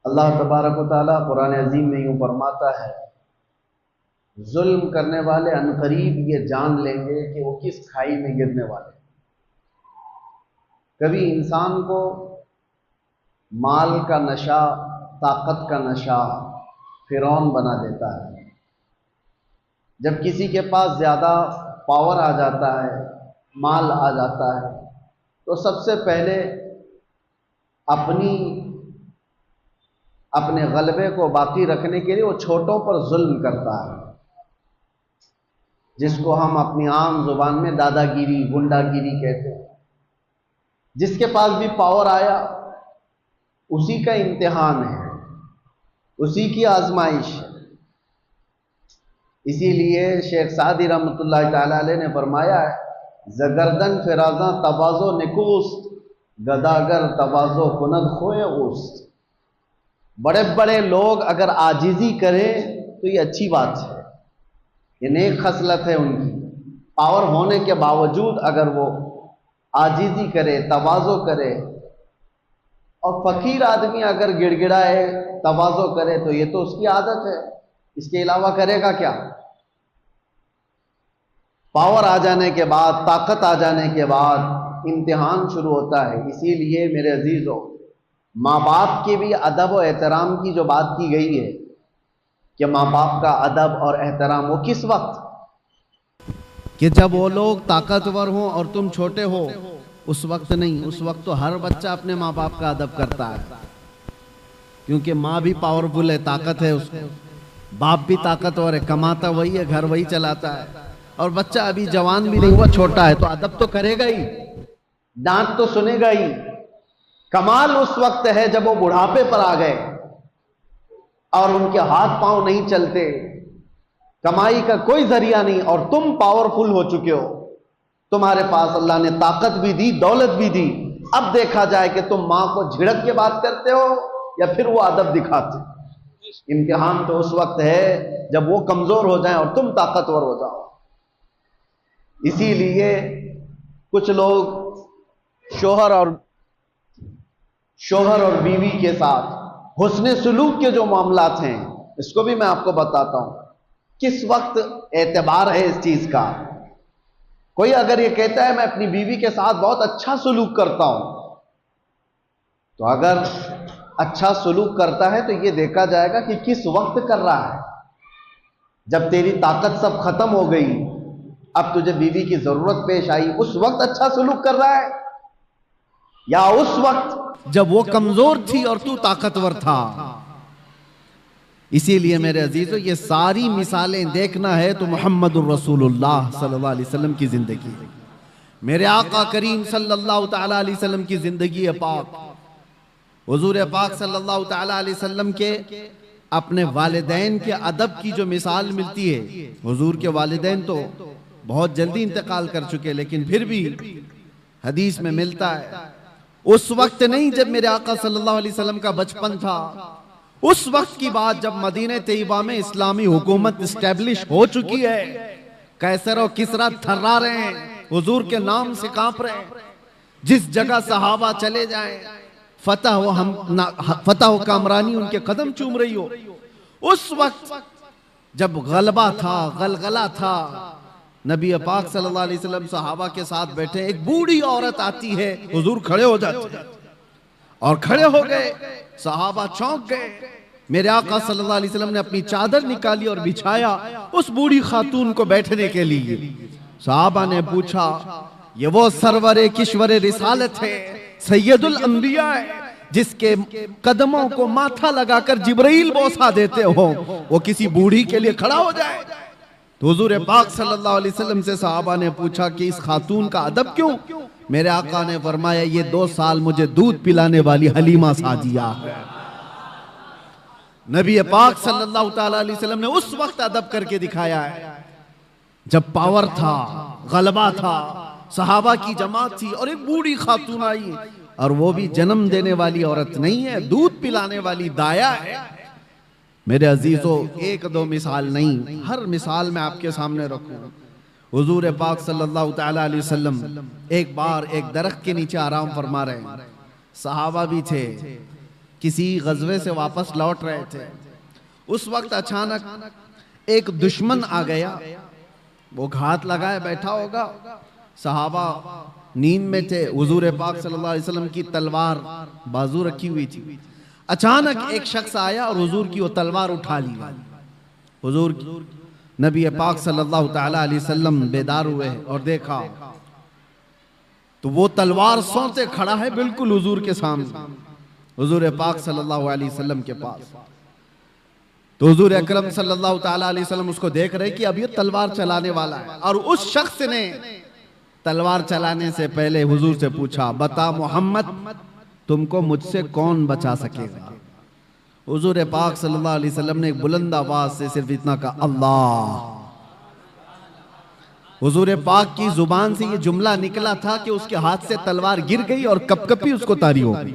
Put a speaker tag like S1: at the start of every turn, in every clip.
S1: अल्लाह तबारक व तआला कुरान अजीम में यूँ फरमाता है, जुल्म करने वाले अनकरीब ये जान लेंगे कि वो किस खाई में गिरने वाले। कभी इंसान को माल का नशा, ताकत का नशा फिरौन बना देता है। जब किसी के पास ज़्यादा पावर आ जाता है, माल आ जाता है, तो सबसे पहले अपने गलबे को बाकी रखने के लिए वो छोटों पर जुल्म करता है, जिसको हम अपनी आम जुबान में दादागिरी, गुंडागिरी कहते हैं। जिसके पास भी पावर आया उसी का इम्तिहान है, उसी की आजमाइश है। इसीलिए शेख सादी रहमतुल्लाह तआला अलैह ने फरमाया है, जगरदन फिराजा तवाज़ो निकूस्त, गदागर तवाज़ो कुनद खोए उस्त। बड़े बड़े लोग अगर आजिज़ी करें तो ये अच्छी बात है, ये नेक खसलत है उनकी। पावर होने के बावजूद अगर वो आजिज़ी करे, तवाज़ो करे, और फ़कीर आदमी अगर गिड़गिड़ाए, तवाज़ो करे, तो ये तो उसकी आदत है, इसके अलावा करेगा क्या। पावर आ जाने के बाद, ताकत आ जाने के बाद इम्तिहान शुरू होता है। इसीलिए मेरे अजीज़ों, माँ बाप के भी अदब और एहतराम की जो बात की गई है कि माँ बाप का अदब और एहतराम वो किस वक्त, कि जब वो लोग ताकतवर हों और तुम छोटे हो, उस वक्त नहीं। उस वक्त तो हर बच्चा अपने माँ बाप का अदब करता है, क्योंकि माँ भी पावरफुल है, ताकत है उसको, बाप भी ताकतवर है, कमाता वही है, घर वही चलाता है, और बच्चा अभी जवान भी नहीं हुआ, छोटा है, तो अदब तो करेगा ही, डांट तो सुनेगा ही। कमाल उस वक्त है जब वो बुढ़ापे पर आ गए और उनके हाथ पांव नहीं चलते, कमाई का कोई जरिया नहीं, और तुम पावरफुल हो चुके हो, तुम्हारे पास अल्लाह ने ताकत भी दी, दौलत भी दी। अब देखा जाए कि तुम मां को झिड़क के बात करते हो या फिर वो अदब दिखाते। इम्तिहान तो उस वक्त है जब वो कमजोर हो जाएं और तुम ताकतवर हो जाओ। इसीलिए कुछ लोग शोहर और बीवी के साथ हुस्ने सुलूक के जो मामलात हैं, इसको भी मैं आपको बताता हूं। किस वक्त एतबार है इस चीज का। कोई अगर ये कहता है मैं अपनी बीवी के साथ बहुत अच्छा सुलूक करता हूं, तो अगर अच्छा सुलूक करता है तो ये देखा जाएगा कि किस वक्त कर रहा है। जब तेरी ताकत सब खत्म हो गई, अब तुझे बीवी की जरूरत पेश आई, उस वक्त अच्छा सुलूक कर रहा है, या उस वक्त जब वो कमजोर थी और तू ताकतवर था। इसीलिए मेरे अजीजों, ये सारी मिसालें देखना है तो मुहम्मदुर रसूलुल्लाह सल्लल्लाहु अलैहि वसल्लम की जिंदगी, मेरे आका करीम सल्लल्लाहु तआला अलैहि वसल्लम की जिंदगी पाक, हुजूर पाक सल्लल्लाहु तआला अलैहि वसल्लम के अपने वालिदैन के अदब की जो मिसाल मिलती है। हुजूर के वालिदैन तो बहुत जल्दी इंतकाल कर चुके, लेकिन फिर भी हदीस में मिलता है, उस वक्त नहीं जब मेरे आका सल्लल्लाहु अलैहि वसल्लम का बचपन था, उस वक्त की बात जब मदीने तैयबा में इस्लामी हुकूमत इस्टेब्लिश हो चुकी है। कैसर और किसरा थर्रा रहे हैं, हुजूर के नाम से कांप रहे हैं। जिस जगह सहाबा चले जाएं, फतह व कामरानी उनके कदम चूम रही हो, उस वक्त जब गलबा था, गलगला था, नबी पाक सल्लल्लाहु अलैहि वसल्लम सहाबा के साथ बैठे, एक बूढ़ी औरत आती है, हुजूर खड़े हो जाते हैं, और खड़े हो गए, सहाबा चौंक गए। मेरे आका सल्लल्लाहु अलैहि वसल्लम ने अपनी चादर निकाली और बिछाया उस बूढ़ी खातून को बैठने के लिए। सहाबा ने पूछा, ये वो सरवरे किश्वरे रिसालत है, सैयदुल अंबिया है, जिसके कदमों को माथा लगाकर जिब्राइल बोसा देते हो, वो किसी बूढ़ी के लिए खड़ा हो जाए। तो हुजूर पाक सल्लल्लाहु अलैहि वसल्लम से सहाबा ने पूछा कि इस खातून का अदब क्यों? मेरे आका ने फरमाया, ये 2 साल मुझे दूध पिलाने वाली हलीमा सादिया है। नबी पाक सल्लल्लाहु तआला अलैहि वसल्लम ने उस वक्त अदब करके दिखाया है जब पावर था, गलबा था, सहाबा की जमात थी, और एक बूढ़ी खातून आई, और वो भी जन्म देने वाली औरत नहीं है, दूध पिलाने वाली दाया है। मेरे अजीजों, 1-2 मिसाल नहीं, हर मिसाल मैं आपके सामने रखूं। हुजूर पाक सल्लल्लाहु तआला अलैहि वसल्लम एक बार एक दरख्त के नीचे आराम फरमा रहे हैं, सहाबा भी थे, किसी गजवे से वापस लौट रहे थे। उस वक्त अचानक एक दुश्मन आ गया, वो घात लगाए बैठा होगा, सहाबा नींद में थे, हुजूर पाक सल्लल्लाहु अलैहि वसल्लम की तलवार बाजू रखी हुई थी। अचानक एक शख्स आया और हुजूर की वो तलवार उठा ली। हुजूर नबी पाक सल्लल्लाहु ताला अलैहि वसल्लम बेदार हुए और देखा तो वो तलवार सोते खड़ा है बिल्कुल हुजूर के सामने, हुजूर पाक सल्लल्लाहु अलैहि वसल्लम के पास। तो हुजूर अकरम सल्लल्लाहु ताला अलैहि वसल्लम उसको देख रहे कि अब ये तलवार चलाने वाला है, और उस शख्स ने तलवार चलाने से पहले हुजूर से पूछा, बता मोहम्मद तुमको मुझसे कौन बचा सकेगा? हुजूर पाक सल्लल्लाहु अलैहि वसल्लम ने एक बुलंद आवाज से सिर्फ इतना कहा, अल्लाह। हुजूर पाक की जुबान से ये जुमला निकला था कि उसके हाथ से तलवार गिर गई और कपकपी उसको तारी हो गई।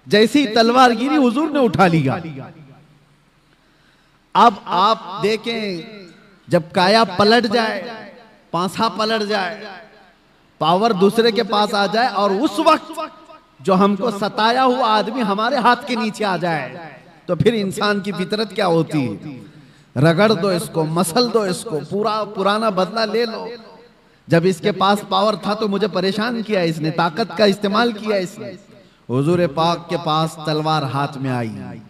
S1: जैसी ही तलवार गिरी हुजूर ने उठा लिया। अब आप देखें, जब काया पलट जाए, पांसा पलट जाए, पावर दूसरे के पास आ जाए, और उस वक्त जो हमको सताया हुआ आदमी हमारे हाथ के नीचे आ जाए, तो फिर इंसान की फितरत क्या होती है? रगड़ दो इसको, मसल दो इसको, पूरा पुराना बदला ले लो। जब इसके पास पावर था तो मुझे परेशान किया इसने, ताकत का इस्तेमाल किया इसने। हुजूर पाक के पास तलवार हाथ में आई,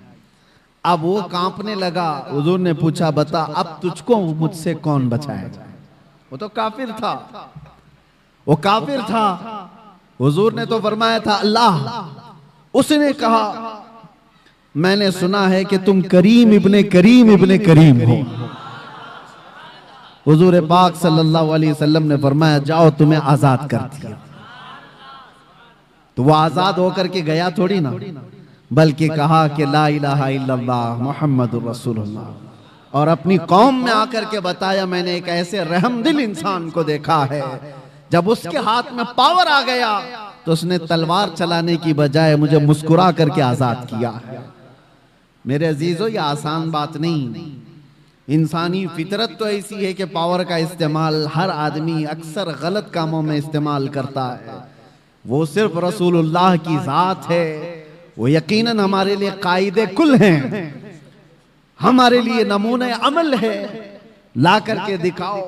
S1: अब वो कांपने लगा। हुजूर ने पूछा, बता अब तुझको मुझसे कौन बचाएगा? वो तो काफिर था, वो काफिर था। हुजूर ने तो फरमाया था अल्लाह। उसने कहा, मैंने सुना है कि तुम करीम इब्ने करीम हो। हुजूर पाक सल्लल्लाहु अलैहि वसल्लम ने फरमाया, जाओ तुम्हें आजाद कर दिया। तो वो आजाद होकर के गया थोड़ी ना, बल्कि कहा कि ला इलाहा इल्लल्लाह मुहम्मदुर रसूलुल्लाह, और अपनी कौम में आकर के बताया, मैंने एक ऐसे रहमदिल इंसान को देखा है, जब उसके हाथ में पावर आ गया तो उसने तलवार चलाने की बजाय मुझे मुस्कुरा करके आजाद किया है। मेरे अजीजों, ये आसान बात नहीं। इंसानी फितरत तो ऐसी है कि पावर का इस्तेमाल हर आदमी अक्सर गलत कामों में इस्तेमाल करता है। वो सिर्फ रसूलुल्लाह की जात है, वो यकीनन हमारे लिए कायदे कुल हैं, हमारे लिए नमूने अमल है। ला करके दिखाओ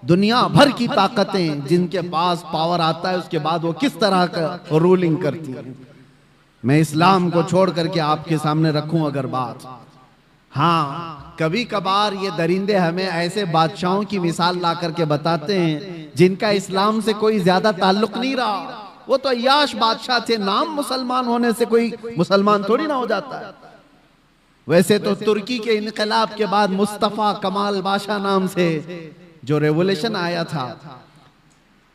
S1: दुनिया भर की ताकतें जिनके पास पावर आता है, उसके बाद वो किस तरह का रूलिंग करती है। मैं इस्लाम को छोड़ करके आपके सामने रखूं अगर बात, हाँ, कभी कभार ये दरिंदे हमें ऐसे बादशाहों की मिसाल ला करके बताते हैं जिनका इस्लाम से कोई ज्यादा ताल्लुक नहीं रहा। वो तो अय्याश बादशाह थे, नाम मुसलमान होने से कोई मुसलमान थोड़ी ना हो जाता है। वैसे तो तुर्की के इनकलाब के बाद मुस्तफा कमाल बादशाह नाम से जो रेवोल्यूशन आया था,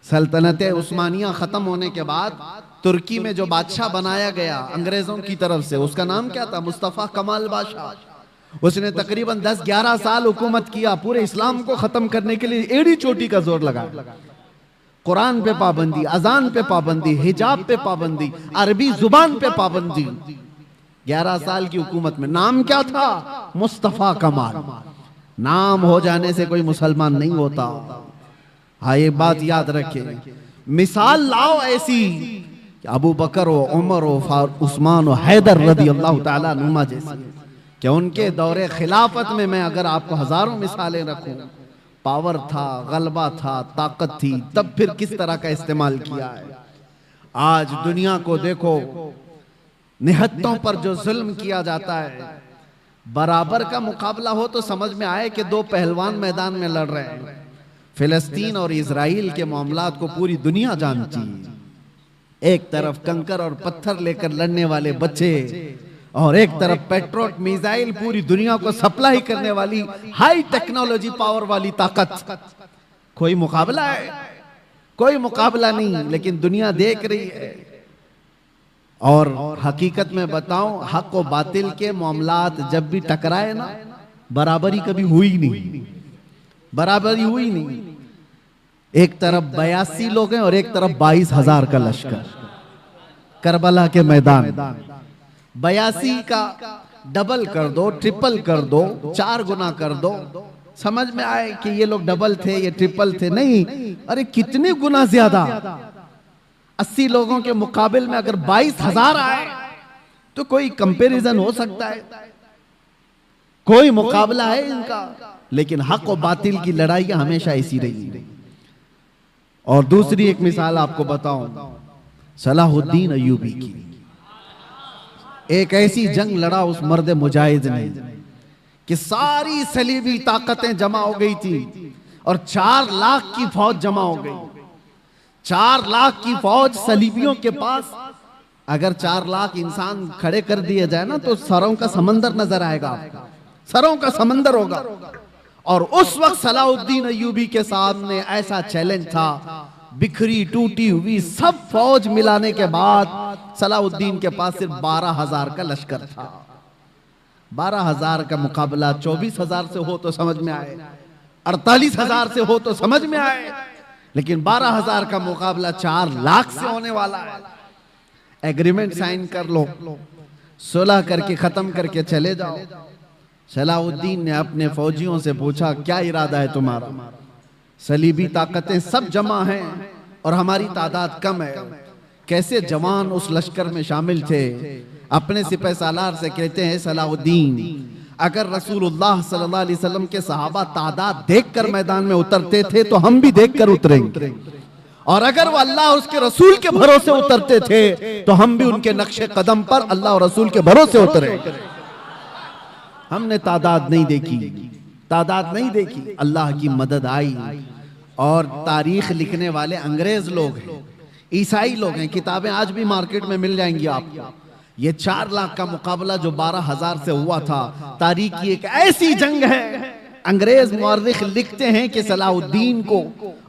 S1: सल्तनत उस्मानिया खत्म होने के बाद तुर्की में जो बादशाह बनाया गया अंग्रेजों की तरफ से, उसका नाम क्या था? मुस्तफा कमाल बादशाह। उसने तकरीबन 10-11 साल हुकूमत किया, पूरे इस्लाम को खत्म करने के लिए एड़ी चोटी का जोर लगाया। कुरान पे पाबंदी, अजान पे पाबंदी, हिजाब पे पाबंदी, अरबी जुबान पे पाबंदी। 11 साल की हुकूमत में नाम क्या था? मुस्तफा कमाल। नाम हो जाने से कोई मुसलमान नहीं होता। हाँ, ये बात याद रखें। मिसाल लाओ ऐसी, अबू बकर हो, उमर हो, उस्मान हो, हैदर रदी अल्लाह ताला नुमा जैसी, कि उनके दौरे खिलाफत में मैं अगर आपको हजारों मिसालें रखूं, पावर था, गलबा था, ताकत थी, तब फिर किस तरह का इस्तेमाल किया है। आज दुनिया को देखो, निहत्तों पर जो जुल्म किया जाता है, बराबर का मुकाबला हो तो समझ में आए कि दो पहलवान मैदान में लड़ रहे हैं। फिलिस्तीन और इजराइल के मामलात को पूरी दुनिया जानती है। एक तरफ कंकर और पत्थर लेकर लड़ने वाले बच्चे, और एक तरफ पेट्रोल मिसाइल पूरी दुनिया को सप्लाई करने वाली हाई टेक्नोलॉजी पावर वाली ताकत। कोई मुकाबला है? कोई मुकाबला नहीं, लेकिन दुनिया देख रही है। और हकीकत में बताऊं, हक और बातिल के मामलात जब भी टकराए ना, बराबरी कभी हुई नहीं, बराबरी हुई नहीं। एक तरफ 82 लोग हैं और एक तरफ 22,000 का लश्कर। करबला के मैदान 82 का डबल कर दो, ट्रिपल कर दो, 4 गुना कर दो, समझ में आए कि ये लोग डबल थे, ये ट्रिपल थे। नहीं, अरे कितने गुना ज्यादा। 80 लोगों के मुकाबले में अगर 22,000 आए तो कोई कंपैरिजन हो सकता है, कोई मुकाबला है इनका, लेकिन हक और बातिल की लड़ाई हमेशा ऐसी रही। और दूसरी एक मिसाल आपको बताऊं, सलाहुद्दीन अय्यूबी की। एक ऐसी जंग लड़ा उस मर्द मुजाहिद ने कि सारी सलीबी ताकतें जमा हो गई थी और 4 लाख की फौज जमा हो गई। 4 लाख की फौज सलीबियों के पास। अगर 4 लाख इंसान खड़े कर दिए जाए ना तो सरों का समंदर नजर आएगा आपको, सरों का समंदर होगा। और उस वक्त सलाहुद्दीन अय्यूबी के सामने ऐसा चैलेंज था, बिखरी टूटी हुई सब फौज मिलाने के बाद सलाहुद्दीन के पास सिर्फ 12,000 का लश्कर था। 12,000 का मुकाबला 24,000 से हो तो समझ में आए, 48,000 से हो तो समझ में आए, लेकिन 12,000 का मुकाबला 4 लाख से होने वाला है। एग्रीमेंट साइन कर लो, सुलह करके खत्म करके चले जाओ। सलाहुद्दीन ने अपने फौजियों से पूछा, क्या इरादा है तुम्हारा? सलीबी ताकतें सब जमा हैं और हमारी तादाद कम है। कैसे जवान उस लश्कर में शामिल थे। अपने सिपह सालार से कहते हैं, सलाहुद्दीन, अगर रसूलुल्लाह सल्लल्लाहु अलैहि वसल्लम के सहाबा तादाद देखकर मैदान में उतरते थे तो हम भी देखकर उतरेंगे, और अगर वो अल्लाह और उसके रसूल के भरोसे उतरते थे तो हम भी उनके नक्शे कदम पर अल्लाह और रसूल के भरोसे उतरे। हमने तादाद नहीं देखी, तादाद नहीं देखी, अल्लाह की मदद आई। और तारीख लिखने वाले अंग्रेज लोग हैं, ईसाई लोग हैं, किताबें आज भी मार्केट में मिल जाएंगी आपको। ये 4 लाख का मुकाबला जो 12,000 से हुआ था, तारीख की एक ऐसी जंग है। अंग्रेज मुअर्रिख लिखते हैं कि सलाहुद्दीन को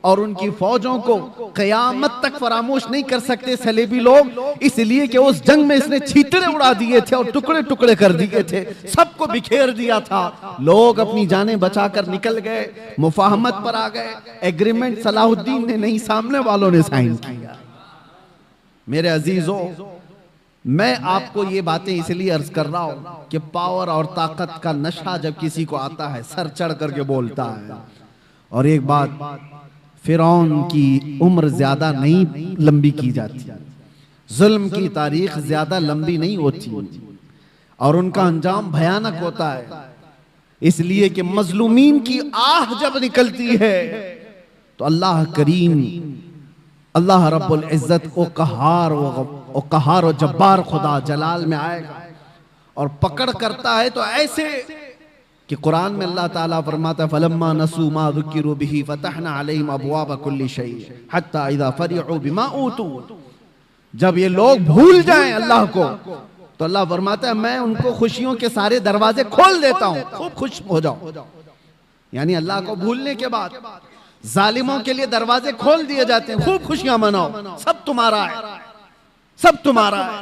S1: और उनकी फौजों को क़यामत तक फरामोश नहीं कर सकते सलेबी लोग, इसलिए कि उस जंग में इसने छींतरे उड़ा दिए थे और टुकड़े टुकड़े कर दिए थे, सबको बिखेर दिया था। लोग अपनी जानें बचाकर निकल गए, मुफाहमत पर आ गए। एग्रीमेंट सलाहुद्दीन ने नहीं, सामने वालों ने साइन किया। मेरे अजीजों, मैं आपको ये बातें इसलिए अर्ज कर रहा हूं कि पावर और ताकत का नशा जब किसी को आता है, सर चढ़ करके बोलता है। और एक बात, फिरौन की उम्र ज्यादा नहीं लंबी की जाती, जुल्म की तारीख ज्यादा लंबी नहीं होती, और उनका अंजाम भयानक होता है। इसलिए कि मजलूमीन की आह जब निकलती है तो अल्लाह करीम, अल्लाह रब्बुल इज्जत को कहार और जब्बार खुदा जलाल में आएगा और पकड़ करता है। तो ऐसे कि कुरान में अल्लाह ताला फरमाता, फलम्मा नसू मा ज़ुकिरू बिही फतहना अलैहिम अबवाब कुल्ली शै हत्ता इज़ा फरिहू बिमा ऊतू। जब ये लोग भूल जाएं अल्लाह को तो अल्लाह फरमाता है, मैं उनको खुशियों के सारे दरवाजे खोल देता हूं, खूब खुश हो जाओ। यानी अल्लाह को भूलने के बाद जालिमों के लिए दरवाजे खोल दिए जाते हैं, खूब खुशियां मनाओ, सब तुम्हारा है, सब तुम्हारा है,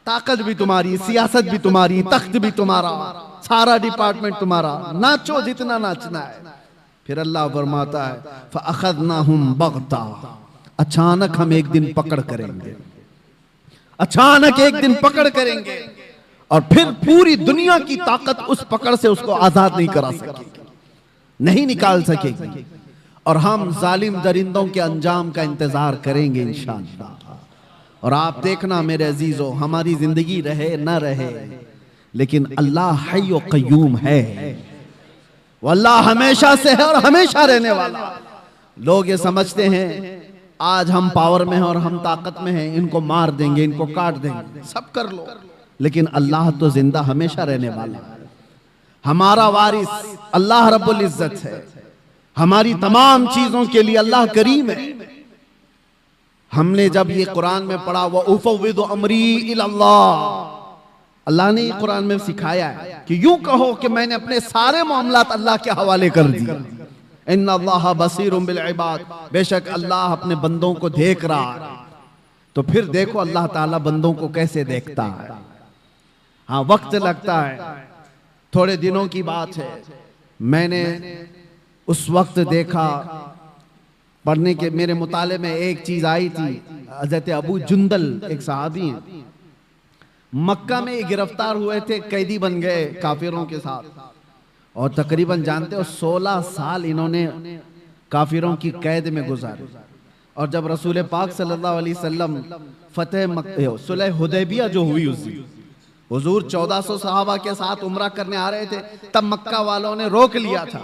S1: ताकत भी तुम्हारी, सियासत भी तुम्हारी, तख्त भी तुम्हारा, सारा डिपार्टमेंट तुम्हारा, नाचो जितना नाचना है। फिर अल्लाह फरमाता है, फअखज़नाहुम बग़ता, अचानक हम एक दिन पकड़ करेंगे, अचानक एक दिन पकड़ करेंगे, और फिर पूरी दुनिया की ताकत उस पकड़ से उसको आजाद नहीं करा सकेगी, नहीं निकाल सकेगी। और हम जालिम दरिंदों के अंजाम का इंतजार करेंगे इंशाअल्लाह। और आप देखना मेरे अजीजों, हमारी जिंदगी रहे न रहे, लेकिन अल्लाह हय्य व क़य्यूम है, वो अल्लाह हमेशा से है और हमेशा रहने वाला। लोग ये समझते हैं आज हम पावर में हैं और हम ताकत में हैं, इनको मार देंगे, इनको काट देंगे, सब कर लो, लेकिन अल्लाह तो जिंदा हमेशा रहने वाला है। हमारा वारिस अल्लाह रब्बुल इज्जत है, हमारी तमाम चीजों के लिए अल्लाह करीम है। हमने जब ये कुरान में पढ़ा, व उफ़व्विदु अमरी इलल्लाह, अल्लाह ने कुरान में सिखाया है कि यूं कहो कि मैंने अपने सारे मामलात अल्लाह के हवाले कर दिए। इन्नल्लाह बसीरुम बिल इबाद, बेशक अल्लाह अपने बंदों को देख रहा है। तो फिर देखो अल्लाह ताला बंदों को कैसे देखता है। हाँ, वक्त लगता है, थोड़े दिनों की बात है, मैंने उस वक्त देखा, पढ़ने के मेरे मुताले में एक चीज आई थी। हज़रत अबू जुंदल एक सहाबी हैं, मक्का में गिरफ्तार हुए थे, कैदी बन गए काफिरों के साथ, और तकरीबन जानते हो 16 साल इन्होंने काफिरों की कैद में गुजारे। और जब रसूल पाक सल्लल्लाहु अलैहि वसल्लम फतेह सुलह हुदैबिया जो हुई, उस हुजूर 1400 सहाबा के साथ उम्रा करने आ रहे थे, तब मक्का वालों ने रोक लिया था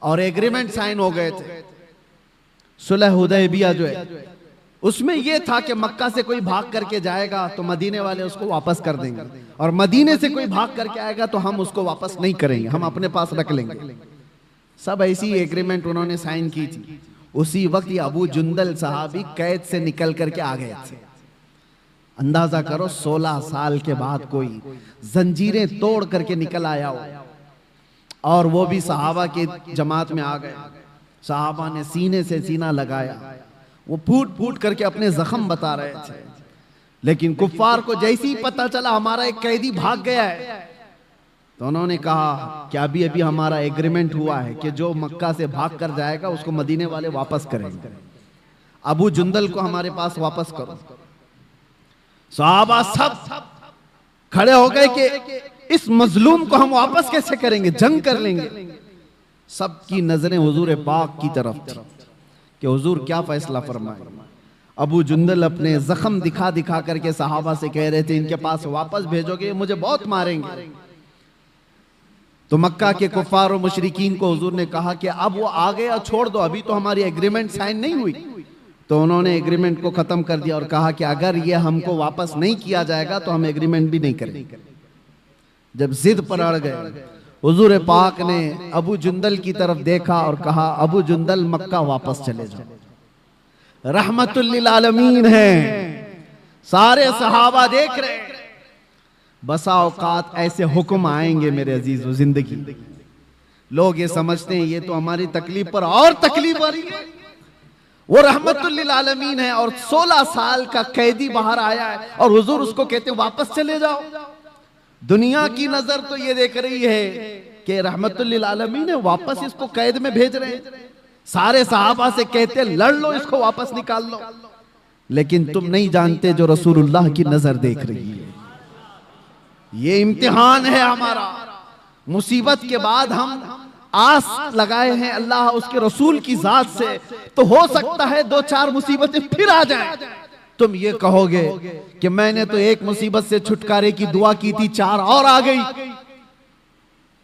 S1: और एग्रीमेंट साइन हो गए थे। सुलह हुदैबिया जो है उसमें यह था कि मक्का से कोई भाग करके जाएगा तो मदीने वाले उसको वापस कर देंगे, और मदीने से कोई भाग करके आएगा तो हम उसको वापस नहीं करेंगे, हम अपने पास रख लेंगे। सब ऐसी एग्रीमेंट उन्होंने साइन की थी। उसी वक्त ये अबू जुंदल सहाबी कैद से निकल करके आ गए थे। अंदाजा करो 16 साल के बाद कोई जंजीरें तोड़ करके निकल आया हो, और वो भी सहाबा के जमात में आ गए। सहाबा ने सीने से सीना लगाया, वो फूट फूट करके अपने जख्म बता रहे थे। लेकिन कुफ्फार को जैसे ही पता चला हमारा एक कैदी भाग गया है, तो उन्होंने कहा कि अभी अभी हमारा एग्रीमेंट हुआ है कि जो मक्का से भाग कर जाएगा उसको मदीने वाले वापस करेंगे, अबू जुंदल को हमारे पास वापस करो। सहाबा सब खड़े हो गए कि इस मजलूम को हम वापस कैसे करेंगे, जंग कर लेंगे। सबकी नजरें हुजूर पाक की तरफ थी कि हुजूर क्या फैसला फरमाए। अबू जुंदल अपने जख्म दिखा दिखा करके सहाबा से कह रहे थे इनके पास वापस भेजोगे मुझे बहुत मारेंगे। तो मक्का के कुफ्फार और मुशरिकीन को हुजूर ने कहा कि अब वो आ गया छोड़ दो, अभी तो हमारी एग्रीमेंट साइन नहीं हुई। तो उन्होंने एग्रीमेंट को खत्म कर दिया और कहा कि अगर ये हमको वापस नहीं किया जाएगा तो हम एग्रीमेंट भी नहीं करेंगे। जब जिद पर अड़ गए, हुजूर पाक ने अबू जुंदल की तरफ देखा और कहा अबू जुंदल मक्का वापस चले जाओ, रहमतुल लिल आलमीन है। सारे सहाबा देख रहे हैं। बसा औकात ऐसे हुक्म आएंगे मेरे अजीजों, जिंदगी लोग ये समझते हैं ये तो हमारी तकलीफ पर और तकलीफ आ रही है। वो रहमतुल लिल आलमीन है और 16 साल का कैदी बाहर आया है और हुजूर उसको कहते वापस चले जाओ। दुनिया की नजर तो ये देख रही है कि रहमतुल लिल आलमीन है, वापस इसको कैद में भेज रहे हैं। सारे सहाबा से कहते लड़ लो, इसको वापस निकाल लो। लेकिन तुम नहीं जानते जो रसूलुल्लाह की नजर देख रही है। ये इम्तिहान है हमारा। मुसीबत के बाद हम आस लगाए हैं अल्लाह उसके रसूल की जात से, तो हो सकता है 2-4 मुसीबतें फिर आ जाएं। तुम ये कहोगे कि मैंने तो एक मुसीबत से छुटकारे की दुआ की थी, 4 और आ गई।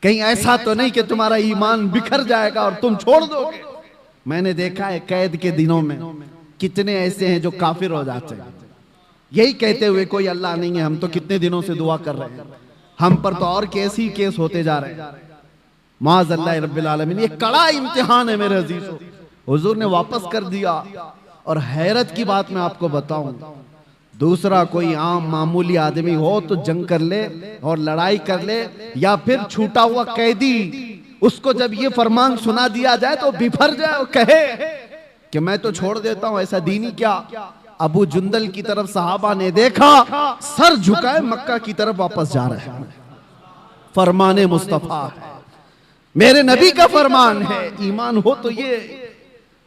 S1: कहीं ऐसा तो नहीं कि तुम्हारा ईमान बिखर जाएगा और तुम छोड़ दोगे। मैंने देखा है कैद के दिनों में कितने ऐसे हैं जो काफिर हो जाते हैं, यही कहते हुए कोई अल्लाह नहीं है, हम तो कितने दिनों से दुआ कर रहे हैं, हम पर तो और केस ही केस होते जा रहे हैं। माज़अल्लाह रब्बिल आलमीन, ये कड़ा इम्तिहान है मेरे अजीजों। हुजूर ने वापस कर दिया। और हैरत की बात मैं आपको बताऊं, दूसरा कोई आम मामूली आदमी हो तो जंग कर ले और लड़ाई कर ले, या फिर छूटा हुआ कैदी उसको जब ये फरमान सुना दिया जाए तो बिफर जाए और कहे कि मैं तो छोड़ देता हूं, ऐसा दीनी क्या। अबू जुंदल की तरफ सहाबा ने देखा, सर झुकाए मक्का की तरफ वापस जा रहे हैं। फरमाने मुस्तफा है, मेरे नबी का फरमान है। ईमान हो तो ये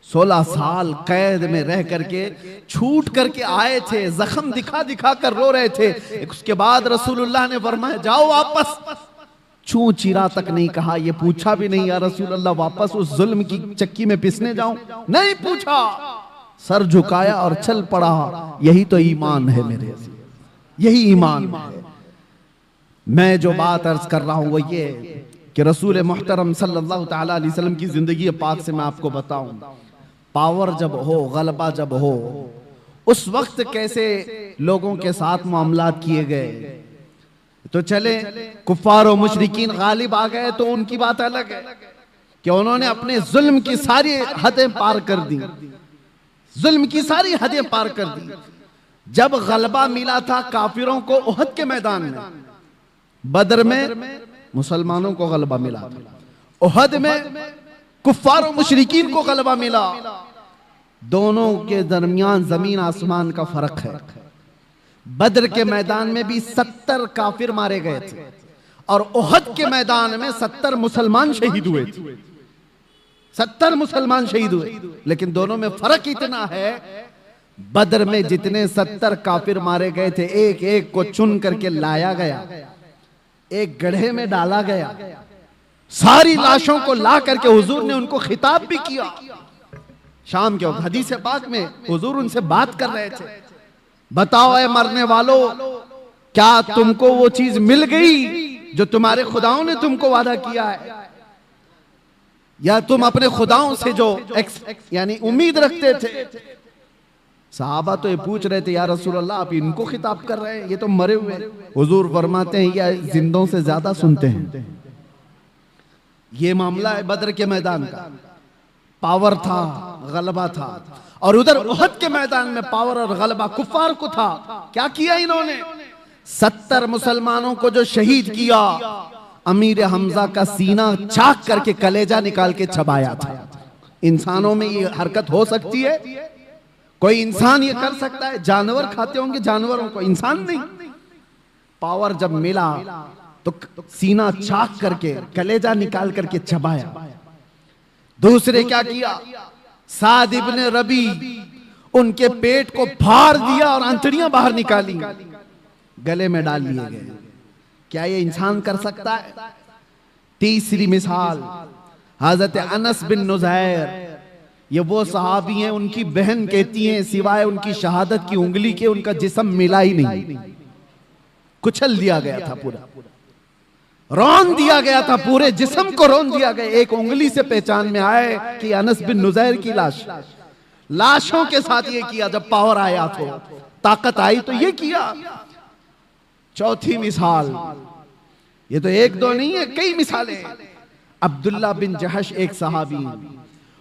S1: 16 साल कैद में रह करके छूट करके आए थे, जख्म दिखा दिखा कर रो रहे थे। उसके बाद रसूलुल्लाह ने फरमाया जाओ वापस। चूं चीरा तक नहीं कहा, ये पूछा भी नहीं या रसूलुल्लाह वापस उस जुल्म की चक्की में पिसने जाऊं, नहीं पूछा, सर झुकाया और चल पड़ा। यही तो ईमान है मेरे, यही ईमान है। मैं जो बात अर्ज कर रहा हूं वो ये कि रसूल मुहतरम सल्लल्लाहु तआला अलैहि वसल्लम की जिंदगी पाक से मैं आपको बताऊं, पावर जब हो, गलबा जब हो, उस वक्त कैसे लोगों के साथ मामलात किए गए। तो चले कुफ्फार और मुशरिकीन गालिब आ गए तो उनकी बात अलग है कि उन्होंने अपने जुल्म की सारी हदें पार कर दी, जुल्म की सारी हदें पार कर दी। जब गलबा मिला था काफिरों को उहद के मैदान में, बदर में मुसलमानों को गलबा मिला था, उहद में कुफ्फार और मुशरिकीन को गलबा मिला। दोनों के दरमियान जमीन आसमान का फर्क है। बदर के मैदान में भी 70 काफिर मारे गए थे और उहद के मैदान में 70 मुसलमान शहीद हुए थे। 70 मुसलमान शहीद हुए, लेकिन दोनों में फर्क इतना है, बदर में जितने 70 काफिर मारे गए थे, एक एक को चुन करके लाया गया, एक गड्ढे में डाला गया, सारी लाशों को ला करके हुजूर ने उनको खिताब भी किया। शाम के वक्त हदीस पाक में हुजूर उनसे बात कर रहे थे, बताओ ऐ मरने वालों
S2: क्या तुमको वो चीज मिल गई जो तुम्हारे खुदाओं ने तुमको वादा किया है, या तुम अपने खुदाओं से जो यानी उम्मीद रखते थे? सहाबा तो ये पूछ रहे थे, या रसूल अल्लाह आप इनको खिताब कर रहे हैं, ये तो मरे हुए। हुजूर फरमाते हैं या जिंदों से ज्यादा सुनते हैं। ये मामला है बद्र के मैदान का, पावर था, गलबा था, और उधर उहद के मैदान में पावर और गलबा कुफार को था। क्या किया इन्होंने? 70 मुसलमानों को जो शहीद किया, अमीर हमजा का सीना चाक करके कलेजा निकाल के चबाया था। इंसानों में ये हरकत हो सकती है? कोई इंसान ये कर सकता है? जानवर खाते होंगे जानवरों को, इंसान नहीं। पावर जब मिला तो सीना चाक करके कलेजा निकाल करके चबाया। दूसरे क्या किया? साद इब्ने रबी, उनके पेट को फाड़ दिया और अंतड़ियां बाहर निकाली, गले में डाल लिए गए। क्या ये इंसान कर सकता है? तीसरी मिसाल हजरत अनस बिन नुज़ैर, ये वो सहाबी हैं, उनकी बहन कहती हैं सिवाय उनकी शहादत की उंगली के उनका जिस्म मिला ही नहीं, कुचल दिया गया था, पूरा रौन दिया गया था, पूरे जिस्म को रौन दिया गया। एक उंगली से पहचान में आए कि अनस बिन नुज़ैर की लाश। लाशों के साथ ये किया। जब पावर आया तो, ताकत आई तो ये किया। चौथी मिसाल, ये तो एक दो नहीं है, कई मिसालें। अब्दुल्ला बिन जहश एक सहाबी,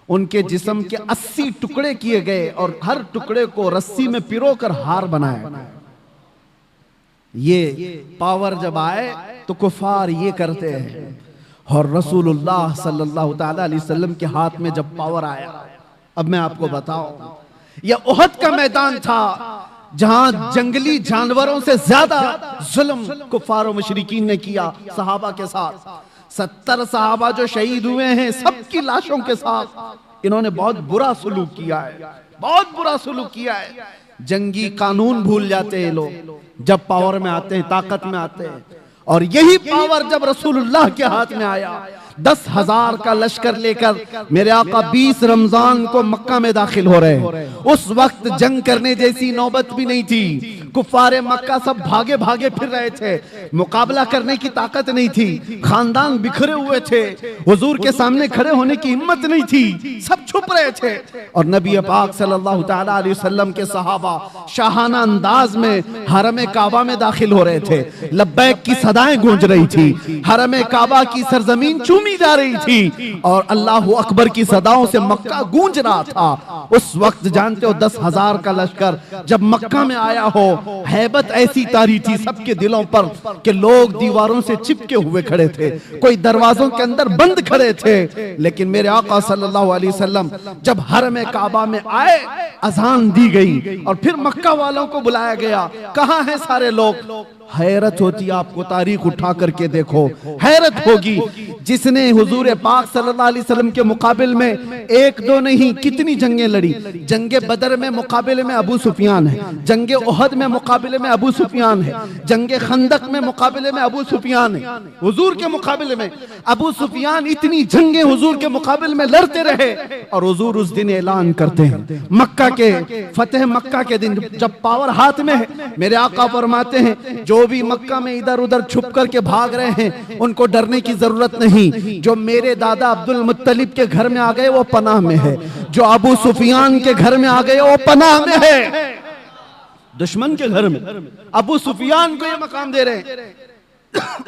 S2: उनके जिस्म के 80 टुकड़े किए गए और हर टुकड़े को रस्सी में पिरोकर हार बनाया। ये पावर जब आए तो कुफार ये करते हैं। और रसूलुल्लाह सल्लल्लाहु ताला अलैहि वसल्लम के हाथ में जब पावर आया, अब मैं आपको बताऊं, यह उहद का मैदान था जहां जंगली जानवरों से ज्यादा जुल्म कुफार और मुशरिकीन ने किया सहाबा के साथ। 70 सहाबा जो शहीद हुए हैं, सबकी लाशों के साथ इन्होंने बहुत बुरा सलूक किया है, बहुत बुरा सलूक किया है। जंगी कानून भूल जाते हैं लोग जब पावर में आते हैं, ताकत में आते हैं। और यही पावर जब रसूलुल्लाह के हाथ में आया, 10,000 का लश्कर लेकर मेरे आका 20 रमजान को मक्का में दाखिल हो रहे हैं। उस वक्त जंग करने जैसी नौबत भी नहीं थी। कुफारे मक्का सब भागे भागे फिर रहे थे, मुकाबला करने की ताकत नहीं थी, खानदान बिखरे हुए थे, हुजूर के सामने खड़े होने की हिम्मत नहीं थी, सब छुप रहे थे। और नबी पाक सल्लल्लाहु ताला अलैहि वसल्लम के सहाबा शाहाना अंदाज में हरम काबा में दाखिल हो रहे थे। लब्बैक की सदाएं गूंज रही थी, हरम काबा की सरजमीन चूमी जा रही थी और अल्लाहु अकबर की सदाओं से मक्का गूंज रहा था। उस वक्त जानते हो 10,000 का लश्कर जब मक्का में आया हो, हैबत ऐसी तारी थी सबके दिलों पर कि लोग दीवारों से चिपके हुए खड़े थे, कोई दरवाजों के अंदर बंद खड़े थे। लेकिन मेरे आका सल्लल्लाहु अलैहि वसल्लम जब हरम काबा में आए, अजान दी गई और फिर मक्का वालों को बुलाया गया। कहां हैं सारे लोग? हैरत होती है आपको, तारीख उठा करके देखो, हैरत होगी। जिसने हुजूर पाक सल्लल्लाहु अलैहि वसल्लम के मुकाबिल में एक दो नहीं कितनी जंगें लड़ी। जंगे बदर में मुकाबले में अबू सुफियान है, जंगे उहद में मुकाबले में अबू सुफियान है, जंगे खंदक में मुकाबले में अबू सुफियान है। हुजूर के मुकाबले में अबू सुफियान इतनी जंगे हुजूर के मुकाबले में लड़ते रहे। और हुजूर उस दिन ऐलान करते हैं, मक्का के फतेह मक्का के दिन जब पावर हाथ में है, मेरे आका फरमाते हैं जो भी मक्का में इधर उधर छुप करके भाग रहे हैं उनको डरने की जरूरत नहीं। जो मेरे दादा अब्दुल मुत्तलिब के घर में आ गए वो पनाह में है, जो अबू सुफियान के घर में आ गए वो पनाह में है। दुश्मन के घर में अबू सुफियान को ये मकाम दे रहे हैं।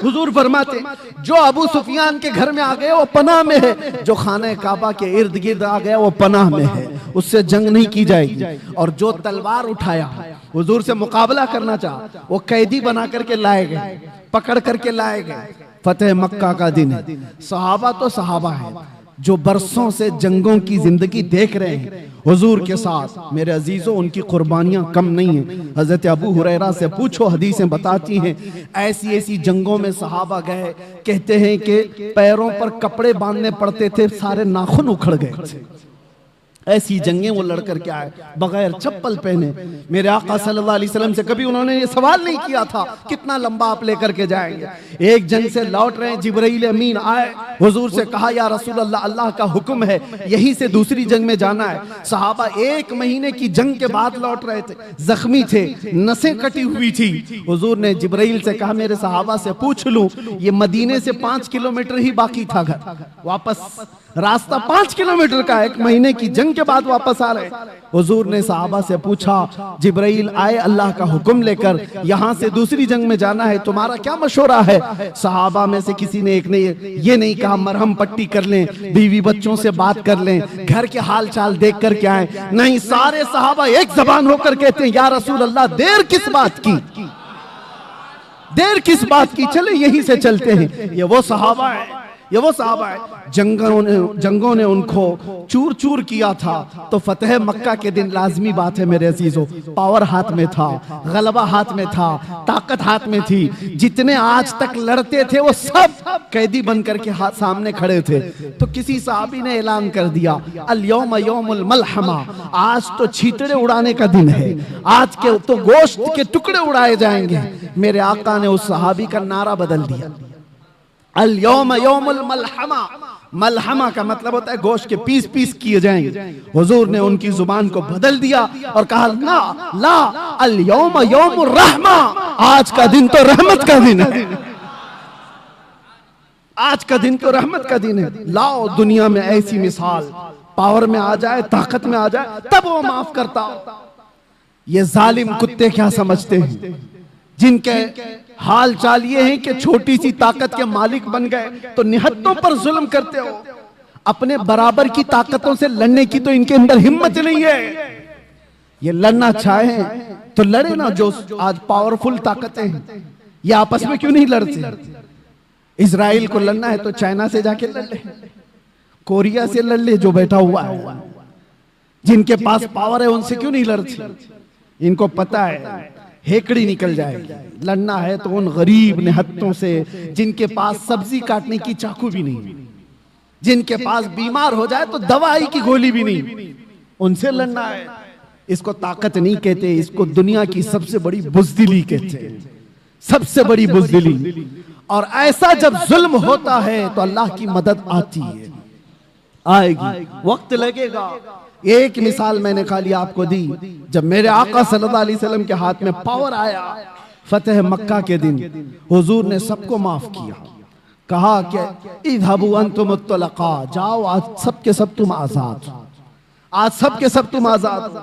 S2: हुजूर फरमाते जो अबू सुफियान के घर में आ गए वो पनाह में है, जो खाने काबा के इर्द गिर्द आ गया वो पनाह में है, उससे जंग नहीं की जाएगी। और जो तलवार उठाया हुजूर से मुकाबला करना चाहा वो कैदी बना करके लाए गए, पकड़ करके लाए गए। फतेह मक्का का दिन है। सहाबा तो सहाबा है जो बरसों से जंगों की जिंदगी देख रहे हैं हुजूर के साथ। मेरे अजीजों, उनकी कुर्बानियां कम नहीं है। हजरत अबू हुरैरा से पूछो, हदीसें बताती हैं ऐसी ऐसी जंगों में सहाबा गए, कहते हैं कि पैरों पर कपड़े बांधने पड़ते थे, सारे नाखून उखड़ गए थे। ऐसी जंगें वो लड़ करके आए बगैर चप्पल पहने। मेरे आका सल्लल्लाहु अलैहि वसल्लम से कभी उन्होंने ये सवाल नहीं किया था कितना लंबा आप लेकर के जाएंगे। एक जंग से लौट रहे हैं, जिब्राइल अमीन आए, हुजूर से कहा या रसूल अल्लाह, अल्लाह का हुक्म है यहीं से दूसरी जंग में जाना है। सहाबा 1 महीने की जंग के बाद लौट रहे थे, जख्मी थे, नसें कटी हुई थी। हुजूर ने जिब्राइल से कहा मेरे सहाबा से पूछ लूं, ये मदीने से 5 किलोमीटर ही बाकी था घर, वापस रास्ता 5 किलोमीटर का, 1 महीने की जंग के बाद वापस आ रहे। हुजूर ने सहाबा से पूछा, जिब्राइल आए अल्लाह का हुक्म लेकर, यहां से दूसरी जंग में जाना है, तुम्हारा क्या मशवरा है? सहाबा में से किसी ने एक ने ये नहीं कहा मरहम पट्टी कर लें, बीवी बच्चों से बात कर लें, घर के हाल चाल देख कर के आए। नहीं, सारे सहाबा एक जबान होकर कहते हैं या रसूल अल्लाह, देर किस बात की, देर किस बात की, चले यहीं से चलते हैं। ये वो सहाबा है, ये वो सहाबा है। जंगों ने उनको चूर चूर किया था। तो फतेह मक्का के दिन लाजमी बात है मेरे अजीजों, पावर हाथ में था, गलबा हाथ में था, ताकत हाथ में थी। जितने आज तक लड़ते थे वो सब कैदी बनकर के हाथ सामने खड़े थे। तो किसी साहबी ने ऐलान कर दिया, अल यौम यौमुल मलहमा, आज तो छींतरे उड़ाने का दिन है, आज के तो गोश्त के टुकड़े उड़ाए जाएंगे। मेरे आका ने उस सहाबी का नारा बदल दिया, अल यौम यौमुल मलहमा। मलहमा का मतलब होता है गोश्त के पीस पीस किए जाएंगे। हुजूर ने उनकी जुबान को बदल दिया और कहा ना ला, अल यौम यौमुर रहमा, आज का दिन तो रहमत का दिन है, आज का दिन तो रहमत का दिन है। लाओ दुनिया में ऐसी मिसाल, पावर में आ जाए, ताकत में आ जाए, तब वो माफ करता। ये जालिम कुत्ते क्या समझते हैं, जिनके हाल चाल ये है कि छोटी सी ताकत के मालिक बन गए तो निहत्तों पर जुल्म करते हो। अपने बराबर की ताकतों से लड़ने की तो इनके अंदर हिम्मत नहीं है। ये लड़ना चाहे तो लड़े ना, जो आज पावरफुल ताकतें हैं ये आपस में क्यों नहीं लड़ते? इजराइल को लड़ना है तो चाइना से जाके लड़ ले, कोरिया से लड़ ले जो बैठा हुआ है। जिनके पास पावर है उनसे क्यों नहीं लड़ते? इनको पता है हेकड़ी निकल जाएगी। लड़ना है तो उन गरीब निहत्तों से जिनके पास सब्जी काटने की चाकू भी नहीं, जिनके पास बीमार हो जाए तो दवाई की गोली भी नहीं, उनसे लड़ना है। इसको ताकत नहीं कहते, इसको दुनिया की सबसे बड़ी बुज़दिली कहते हैं, सबसे बड़ी बुज़दिली। और ऐसा जब जुल्म होता है तो अल्लाह की मदद आती है, आएगी, वक्त लगेगा। एक मिसाल मैंने खाली आपको दी, जब मेरे आका सल्लल्लाहु अलैहि वसल्लम के हाथ में पावर आया फतेह मक्का के दिन, हुजूर ने सबको माफ किया, कहा कि इज़हबू अंतुम मुत्तलका, जाओ आज सब के सब तुम आजाद, आज सब के सब तुम आजाद।